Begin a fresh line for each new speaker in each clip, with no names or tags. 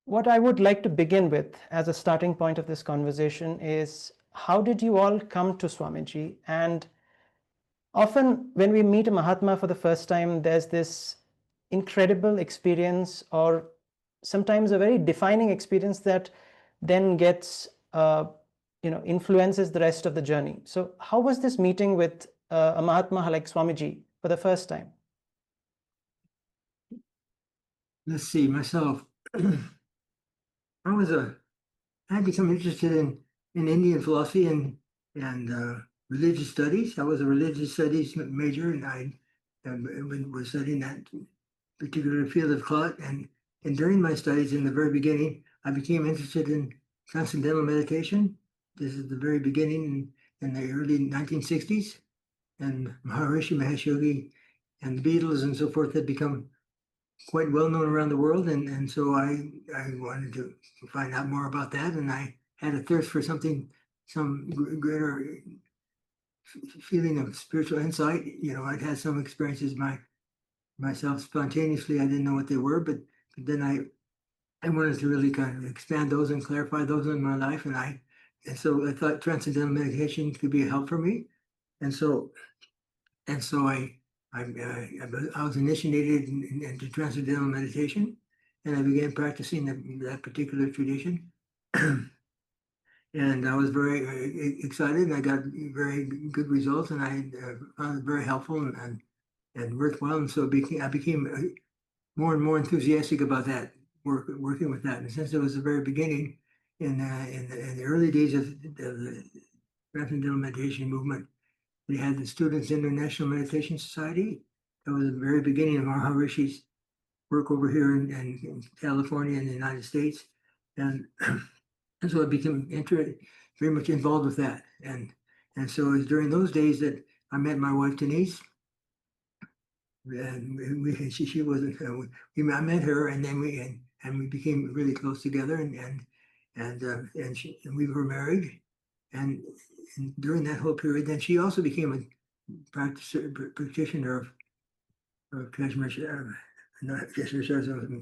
what I would like to begin with as a starting point of this conversation is, how did you all come to Swamiji? And often when we meet a Mahatma for the first time, there's this incredible experience, or sometimes a very defining experience, that then gets influences the rest of the journey. So how was this meeting with a Mahatma like Swamiji for the first time?
Let's see, myself. I had become interested in Indian philosophy and religious studies. I was a religious studies major, and I was studying that particular field of thought. And during my studies, in the very beginning, I became interested in transcendental meditation. This is the very beginning in the early 1960s, and Maharishi Mahesh Yogi and the Beatles and so forth had become quite well known around the world, and so I wanted to find out more about that, and I had a thirst for something, some greater feeling of spiritual insight. I'd had some experiences myself spontaneously. I didn't know what they were, but then I wanted to really kind of expand those and clarify those in my life, and so I thought transcendental meditation could be a help for me, and so I was initiated into transcendental meditation, and I began practicing that particular tradition. And I was very excited, and I got very good results, and I found it very helpful and worthwhile. And so I became more and more enthusiastic about that working with that. And since it was the very beginning in the early days of the transcendental meditation movement, we had the Students International Meditation Society. That was the very beginning of Maharishi's work over here in California and the United States. And, and so I became very much involved with that. And so it was during those days that I met my wife, Denise. And she wasn't, I met her, and then we became really close together, and we were married. And during that whole period, then she also became a practitioner of Kashmir, not Kashmir,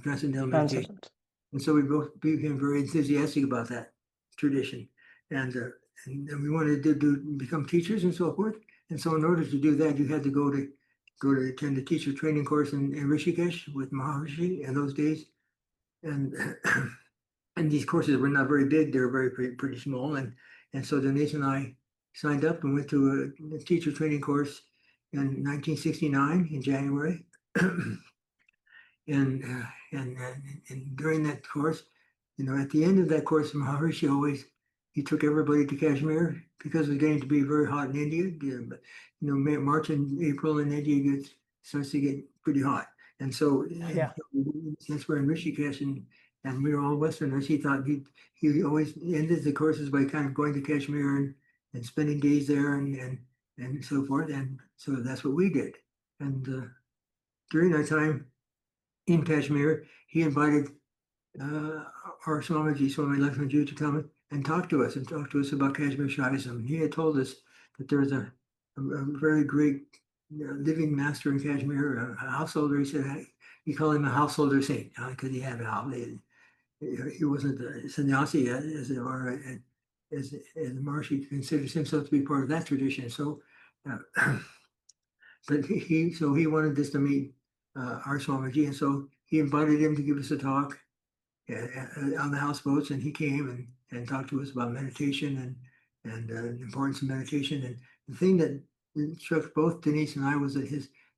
transcendental meditation. And so we both became very enthusiastic about that tradition, and we wanted to become teachers and so forth. And so in order to do that, you had to go to attend a teacher training course in Rishikesh with Maharishi in those days, and and these courses were not very big; they were pretty small, and so Denise and I signed up and went to a teacher training course in 1969 in January. And during that course, at the end of that course, Maharishi he took everybody to Kashmir because it was getting to be very hot in India. March and April in India starts to get pretty hot. And so, since we're in Rishikesh and we were all Westerners, he thought he always ended the courses by kind of going to Kashmir and spending days there and so forth. And so that's what we did. And during that time in Kashmir, he invited our Swami Lakshmanjoo to come and talk to us about Kashmir Shaivism. He had told us that there was a very great living master in Kashmir, a householder. He said he called him a householder saint because he had a house. He wasn't a sannyasi as Maharshi considers himself to be part of that tradition. So, but he wanted us to meet our Swamiji, and so he invited him to give us a talk on the houseboats, and he came and talked to us about meditation and the importance of meditation. And the thing that struck both Denise and I was that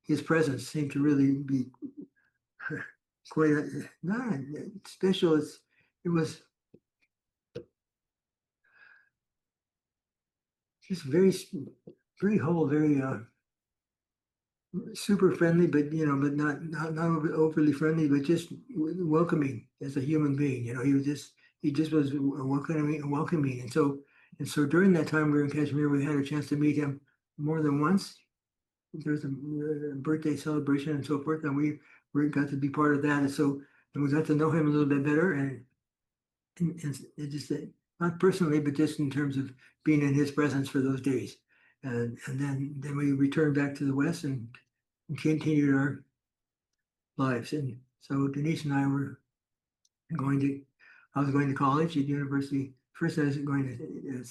his presence seemed to really be quite not special. It was just very whole, very super friendly, but not overly friendly, but just welcoming as a human being. He just was welcoming, and so during that time we were in Kashmir, we had a chance to meet him more than once. There's a birthday celebration and so forth, and we got to be part of that, and we got to know him a little bit better, and just not personally, but just in terms of being in his presence for those days. And then we returned back to the West and continued our lives. And so Denise and I were going to I was going to college at university. First, I was going to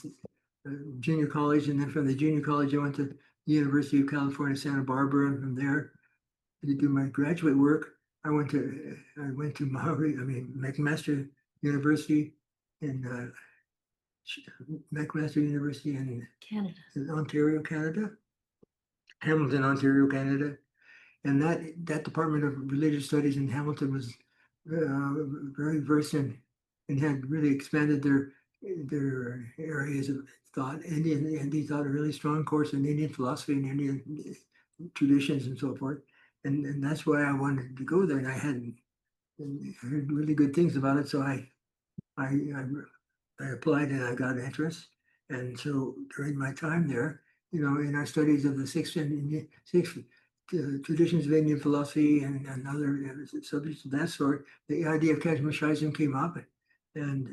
junior college, and then from the junior college, I went to the University of California, Santa Barbara, and from there to do my graduate work. I went to McMaster University in McMaster University in
Canada.
Ontario, Canada, Hamilton, Ontario, Canada, and that Department of Religious Studies in Hamilton was very versed in and had really expanded their areas of thought. And they taught a really strong course in Indian philosophy and Indian traditions and so forth. And that's why I wanted to go there, and I hadn't heard really good things about it. So I applied and I got interest. And so during my time there, in our studies of the six traditions of Indian philosophy and other subjects of that sort, the idea of Kashmir Shiism came up, and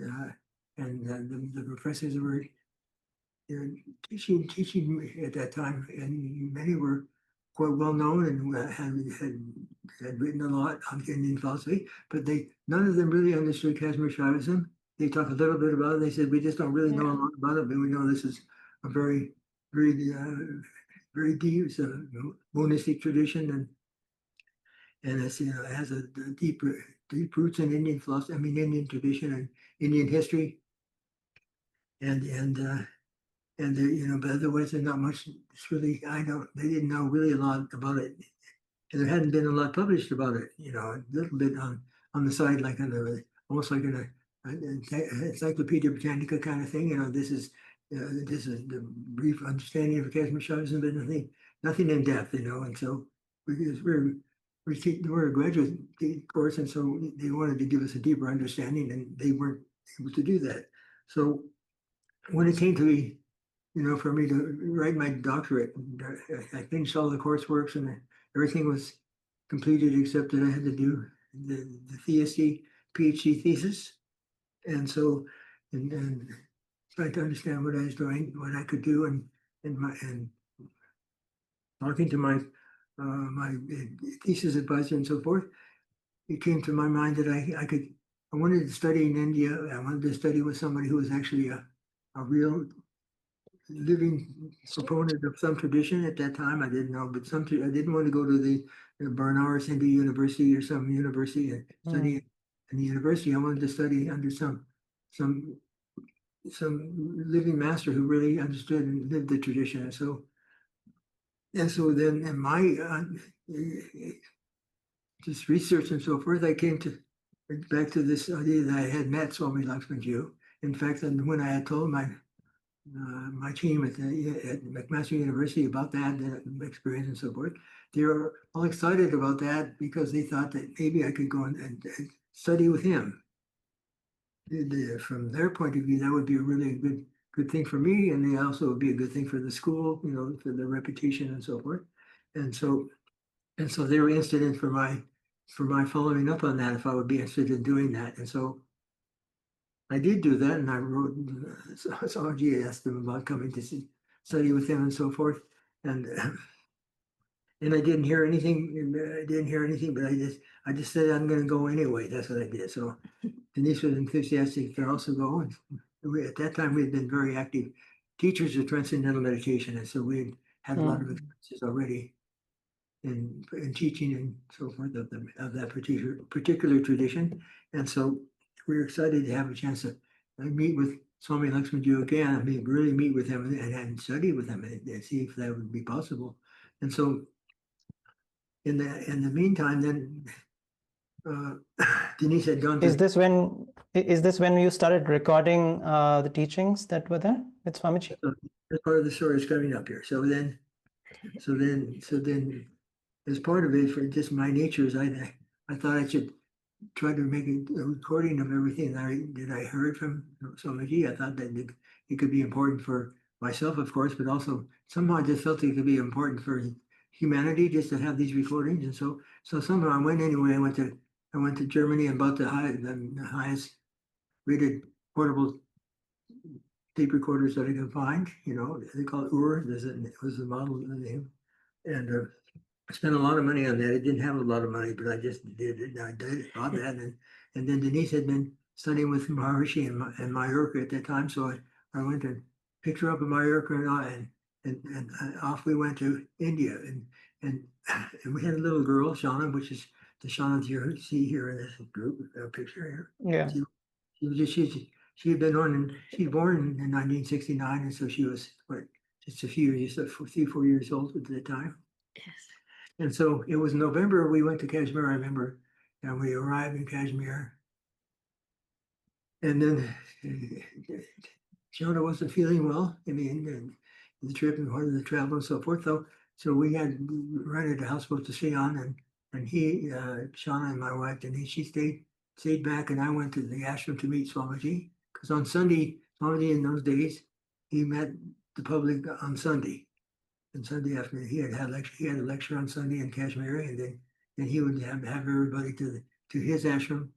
the professors were teaching me at that time, and many were quite well known and had written a lot on Indian philosophy, but none of them really understood Kashmir Shiism. They talked a little bit about it. They said, we just don't really know a lot about it, but we know this is a very, very, very deep, monistic tradition, and it's, it has a deep roots in Indian philosophy. I mean, Indian tradition and Indian history, and but otherwise, there's not much. It's really, they didn't know really a lot about it, and there hadn't been a lot published about it. A little bit on the side, like almost like in an Encyclopedia Britannica kind of thing. This is the brief understanding of Kashmir Shiism, but nothing in depth. And so we're a graduate course, and so they wanted to give us a deeper understanding, and they weren't able to do that. So when it came to me, for me to write my doctorate, I finished all the courseworks and everything was completed except that I had to do the theisty PhD thesis. And so, and trying to understand what I was doing, what I could do, and talking to my thesis advisor and so forth, it came to my mind that I wanted to study in India. I wanted to study with somebody who was actually a real living proponent of some tradition at that time. I didn't know, but I didn't want to go to the Banaras Hindu University or some university and study in the university. I wanted to study under some living master who really understood and lived the tradition. And so then in my just research and so forth, I came back to this idea that I had met Swami Lakshmanjoo. In fact, and when I had told my team at McMaster University about that experience and so forth, they were all excited about that because they thought that maybe I could go and study with him. From their point of view, that would be a really good thing for me, and they also would be a good thing for the school, for the reputation and so forth. And so they were interested in for my following up on that, if I would be interested in doing that. And so I did do that, and I wrote Saji, asked them about coming to study with him and so forth, and I didn't hear anything. But I just said I'm going to go anyway. That's what I did. So Denise was enthusiastic to also go, and at that time we had been very active teachers of transcendental meditation, and so we had a lot of experiences already in teaching and so forth of that particular tradition, and so we were excited to have a chance to meet with Swami Lakshmanjoo again. I mean, really meet with him and study with him and see if that would be possible. And so, in the meantime, then Denise had gone to.
Is this when you started recording the teachings that were there with Swamiji?
That's part of the story is coming up here. So then, as part of it, for just my nature, is I thought I should try to make a recording of everything that I heard from Swamiji. I thought that it could be important for myself, of course, but also somehow I just felt it could be important for humanity just to have these recordings. And so somehow I went anyway. I went to Germany and bought the highest rated portable tape recorders that I could find. They call it Ur. It was the model name, and I spent a lot of money on that. I didn't have a lot of money, but I just did it. I bought that, and then Denise had been studying with Maharishi in Mallorca at that time. So I went and picked her up in Mallorca and off we went to India. And, and we had a little girl, Shauna, which is the Shauna you see here in this group picture here.
Yeah.
She was just, she had been born in 1969. And so she was what, just a few years, 4 years old at the time.
Yes.
And so it was November, we went to Kashmir, I remember, and we arrived in Kashmir. And then Jonah wasn't feeling well. I mean, and the trip and part of the travel and so forth. So we had rented a houseboat to stay on, and he, Shauna and my wife, and she stayed back, and I went to the ashram to meet Swamiji. Because on Sunday, Swamiji in those days, he met the public on Sunday. And Sunday afternoon, he had a lecture on Sunday in Kashmir, and then he would have everybody to his ashram,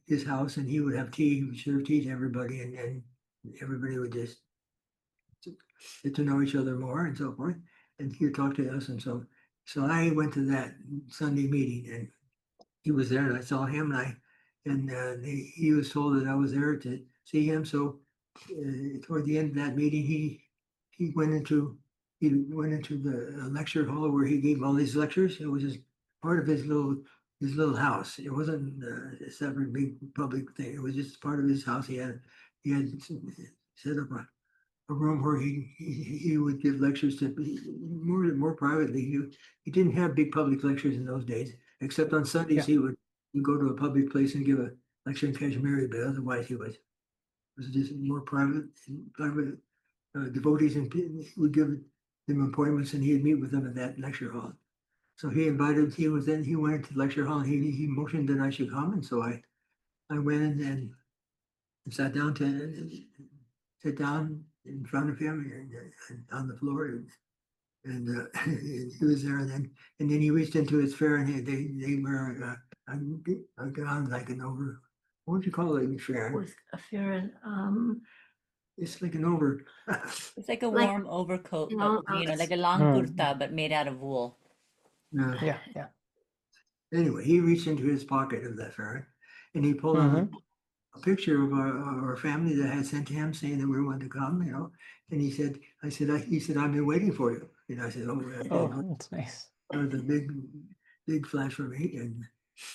his house, and he would have tea. He would serve tea to everybody, and then everybody would just get to know each other more and so forth. And he would talk to us, and so I went to that Sunday meeting, and he was there, and I saw him, and he was told that I was there to see him. So toward the end of that meeting, he went into the lecture hall where he gave all these lectures. It was just part of his little house. It wasn't a separate big public thing. It was just part of his house. He had set up a room where he would give lectures to more privately. He didn't have big public lectures in those days, except on Sundays.
Yeah.
He would go to a public place and give a lecture in Kashmiri, but otherwise he was just more private. Devotees and he would give them appointments, and he'd meet with them at that lecture hall. So he went into the lecture hall, and he motioned that I should come, and so I went and sat down sit down in front of him and on the floor, and he was there, and then he reached into his fair, and they were on like an over. What would you call it, fair?
With a Farron,
It's like an over.
It's like a
Like-
warm overcoat,
No,
but
it's-
like a long
Hmm.
kurta, but made out of wool.
Yeah.
Anyway, he reached into his pocket of that ferret, and he pulled out a picture of our family that I had sent to him, saying that we wanted to come, And he said, I've been waiting for you. And I said,
Oh, that's nice.
it was a big flash for me, and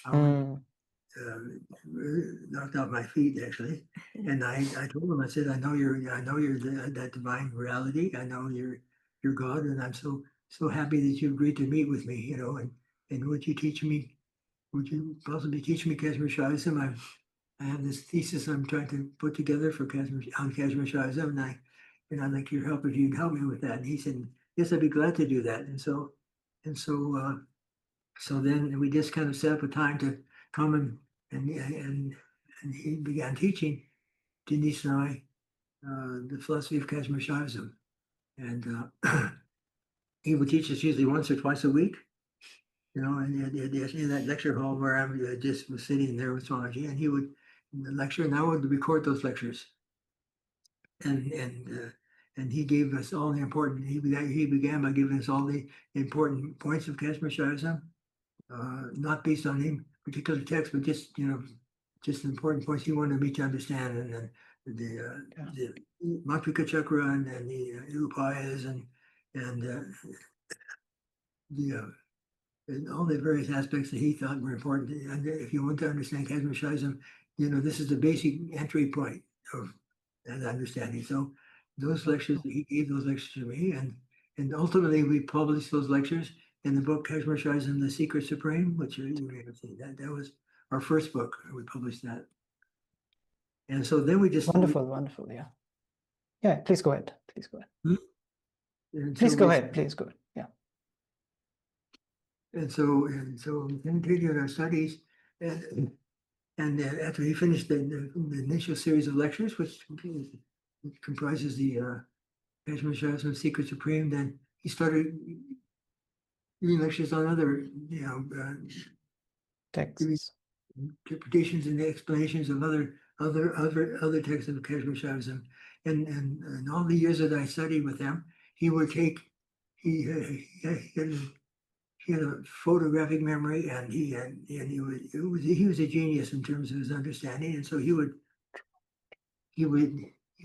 I
Hmm.
knocked out my feet actually. And I told him, I said, I know you're that divine reality. I know you're God, and I'm so happy that you agreed to meet with me, and would you possibly teach me Kashmir Shaivism? I have this thesis I'm trying to put together for Kashmir Shaivism, and I'd like your help if you'd help me with that. And he said, yes, I'd be glad to do that. And so then we just kind of set up a time to come and he began teaching Denise and I the philosophy of Kashmir Shaivism. And he would teach us usually once or twice a week, and in that lecture hall where I just was sitting there with Swamiji, and he would lecture, and I would record those lectures. And he gave us all the important. He began by giving us all the important points of Kashmir Shaivism, not based on any particular text, but just the important points he wanted me to understand, and then the Matrika Chakra and the Upayas and all the various aspects that he thought were important. And if you want to understand Kashmir Shaivism, this is the basic entry point of that understanding. So those lectures, he gave those lectures to me, and ultimately we published those lectures in the book Kashmir Shaivism, The Secret Supreme, which you may have seen. That was our first book. We published that. And so then we just
Wonderful. Yeah. Yeah. Please go ahead.
and
Please
so
go
we-
ahead. Yeah.
And so we continued our studies, and after he finished the initial series of lectures, which comprises the Kashmir Shaivism Secret Supreme, then he started giving lectures on other
Texts.
interpretations and explanations of other texts of Kashmir Shaivism, and all the years that I studied with him, he would take he had a photographic memory, and he was a genius in terms of his understanding, and so he would he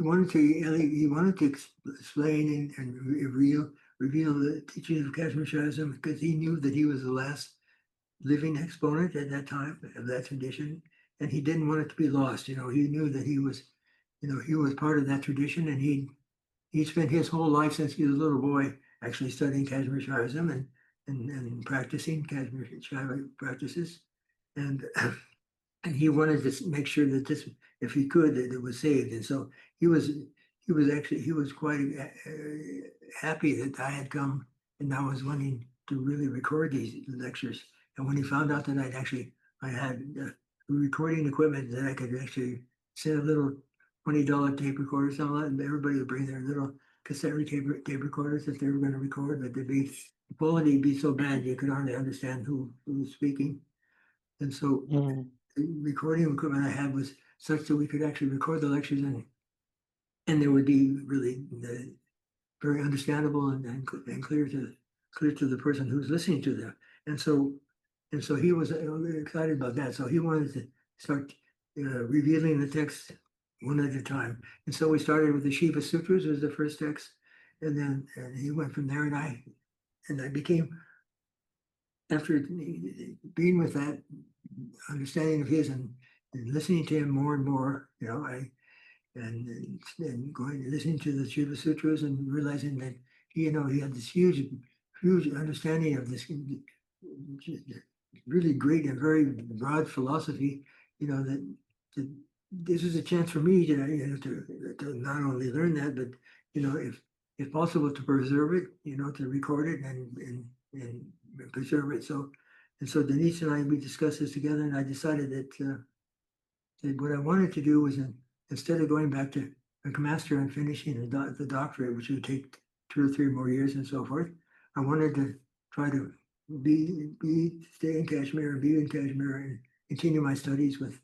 wanted to explain and reveal the teachings of Kashmir Shaivism, because he knew that he was the last living exponent at that time of that tradition, and he didn't want it to be lost. He knew that he was part of that tradition, and he spent his whole life since he was a little boy actually studying Kashmir Shaivism and practicing Kashmir Shaiva practices, and and he wanted to make sure that this, if he could, that it was saved. And so he was he was quite happy that I had come and I was wanting to really record these lectures. And when he found out that I had recording equipment that I could actually send a little $20 tape recorder, something like that, and everybody would bring their little cassette tape recorders if they were going to record, but the quality would be so bad you could hardly understand who was speaking. And so
Mm.
the recording equipment I had was such that we could actually record the lectures, and they would be really very understandable and clear to the person who's listening to them. And so he was excited about that. So he wanted to start revealing the text one at a time. And so we started with the Shiva Sutras as the first text, and then he went from there, and I became, after being with that understanding of his and listening to him more and more, and going listening to the Shiva Sutras and realizing that he had this huge understanding of this really great and very broad philosophy. That this is a chance for me to not only learn that, but if possible, to preserve it, to record it and preserve it. So Denise and I, we discussed this together, and I decided that what I wanted to do was, instead of going back to a master and finishing the doctorate, which would take 2 or 3 more years and so forth, I wanted to try to stay in Kashmir and be in Kashmir and continue my studies with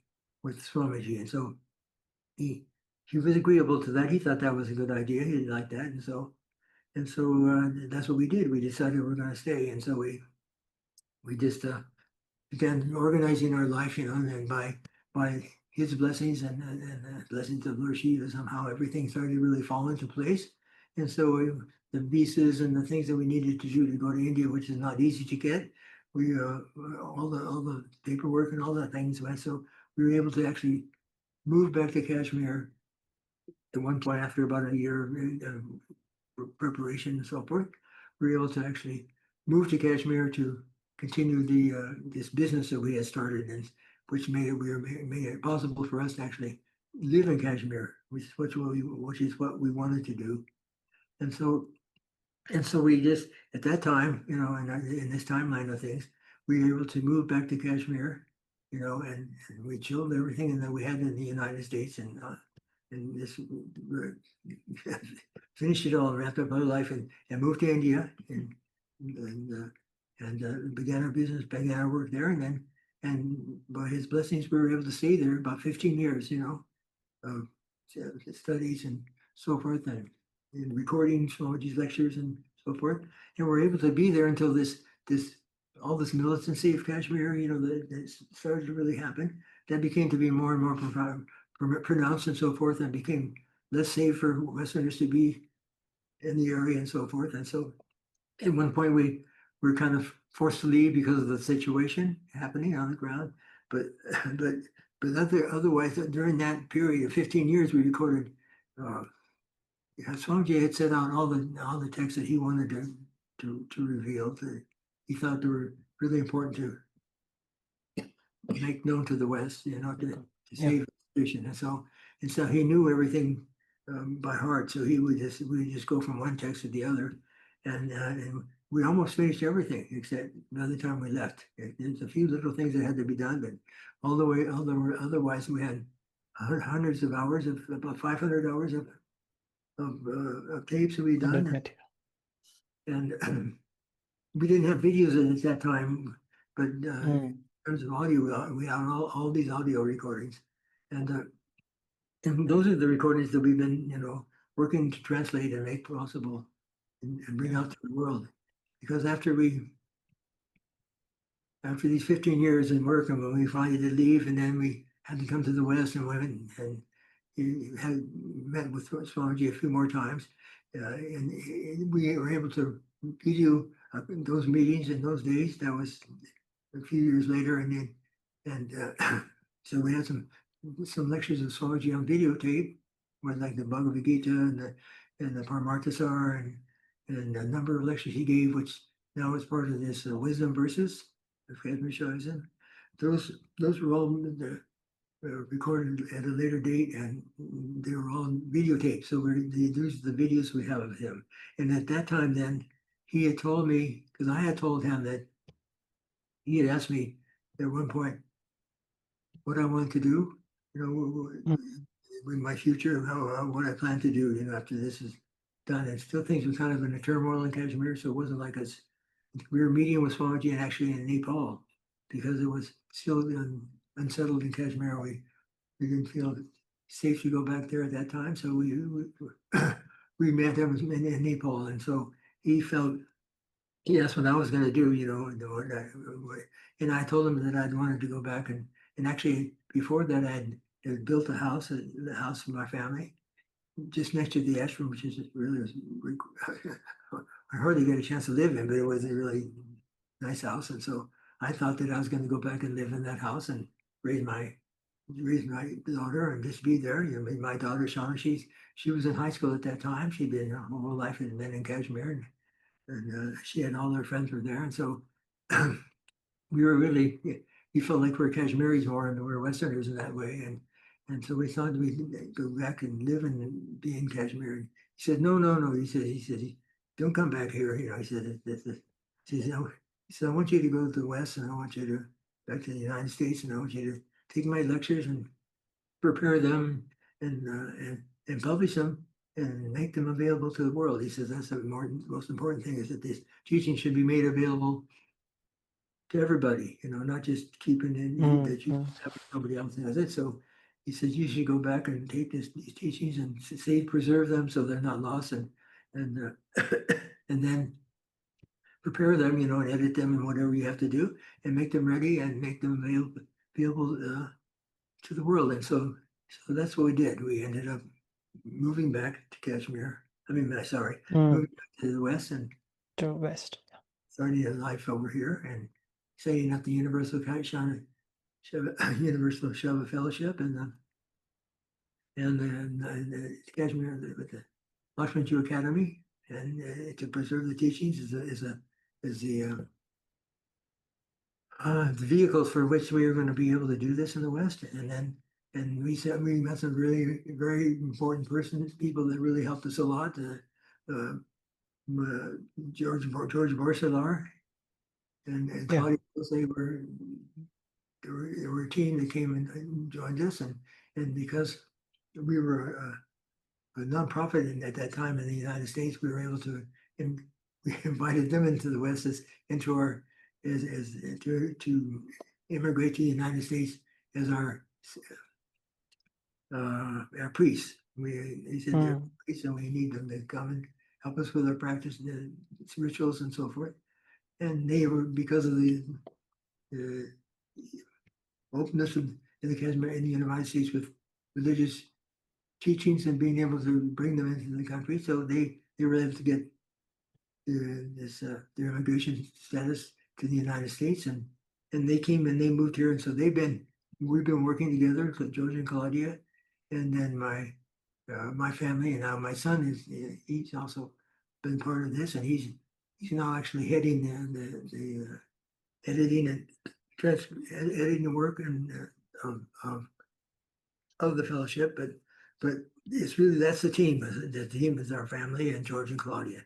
Swamiji. And so he was agreeable to that. He thought that was a good idea. He liked that, and so that's what we did. We decided we were going to stay, and so we just began organizing our life, and by his blessings and blessings of Lord Shiva, somehow everything started to really fall into place. And so the visas and the things that we needed to do to go to India, which is not easy to get, we all the paperwork and all that things went. So we were able to actually move back to Kashmir at one point after about a year of preparation and so forth. We were able to actually move to Kashmir to continue this business that we had started, and which made it possible for us to actually live in Kashmir, which is what we wanted to do. And so we just, at that time, in this timeline of things, we were able to move back to Kashmir, and we chilled everything and that we had in the United States, and this finished it all, wrapped up our life, and moved to India, and began our business, began our work there, and by his blessings, we were able to stay there about 15 years, of studies and so forth, and recording some of these lectures and so forth. And we're able to be there until all this militancy of Kashmir, that started to really happen. That became to be more and more pronounced and so forth, and became less safe for Westerners to be in the area and so forth. And so at one point we were kind of forced to leave because of the situation happening on the ground. But otherwise, during that period of 15 years, we recorded. Swamiji had set out all the texts that he wanted to reveal. That he thought they were really important to make known to the West, to save the tradition. And so he knew everything by heart. So we would just go from one text to the other, and we almost finished everything except by the time we left. There's a few little things that had to be done, but otherwise we had hundreds of hours of about 500 hours of tapes that we done, and we didn't have videos at that time, but in terms of audio, we had all these audio recordings, and those are the recordings that we've been, working to translate and make possible and bring out to the world. Because after we after these 15 years in work, and when we finally did leave, and then we had to come to the West and went and he had met with Swamiji a few more times, and we were able to video those meetings in those days. That was a few years later, so we had some lectures of Swamiji on videotape, with like the Bhagavad Gita and the Paramarthasar and a number of lectures he gave, which now is part of this wisdom verses of Kashmir. Those were all recorded at a later date, and they were all videotaped. So these are the videos we have of him. And at that time, then he had told me, because I had told him that he had asked me at one point what I wanted to do, with my future, what I plan to do, after this is done. And still things were kind of in a turmoil in Kashmir, so it wasn't like us. We were meeting with Swamiji and actually in Nepal, because it was still unsettled in Kashmir. We didn't feel safe to go back there at that time, so we met him in Nepal, and so he asked what I was going to do, and I told him that I'd wanted to go back and actually before that I'd built the house for my family just next to the ashram, which is really I hardly get a chance to live in, but it was a really nice house, and so I thought that I was going to go back and live in that house and raise my daughter and just be there. My daughter Shauna, she was in high school at that time. She'd been her whole life had been in Kashmir, and she had all her friends were there, and so we were really, we felt like we're Kashmiris more and we're Westerners in that way, and so we thought we'd go back and live and be in Kashmir. He said, no. He said, don't come back here. He said, he said, I want you to go to the West, and I want you to back to the United States, and I want you to take my lectures and prepare them and publish them and make them available to the world. He says that's the most important thing, is that this teaching should be made available to everybody, not just keeping in that you have somebody else has it. So he says you should go back and take these teachings and preserve them so they're not lost, and then prepare them, and edit them and whatever you have to do, and make them ready and make them available to the world. And so that's what we did. We ended up moving back to Kashmir. Moving back to the West and
to West.
starting a life over here and setting up the Universal Shiva Fellowship and the Kashmir with the Lakshmanjoo Academy, and to preserve the teachings is the vehicles for which we are going to be able to do this in the West. And we met some really very important people that really helped us a lot. George Borsalar and Claudia, they were a team that came and joined us, and because we were a nonprofit at that time in the United States, we were able to, and we invited them into the West to immigrate to the United States as our priests. He said they're priests and we need them to come and help us with our practice, rituals and so forth. And they were, because of the openness in the United States with religious teachings and being able to bring them into the country, so they were able to get their immigration status to the United States, and they came and they moved here, and so we've been working together, George and Claudia, and then my family, and now my son he's also been part of this, and he's now actually heading the editing and editing the work and of the fellowship, but it's really, that's the team. The team is our family and George and Claudia.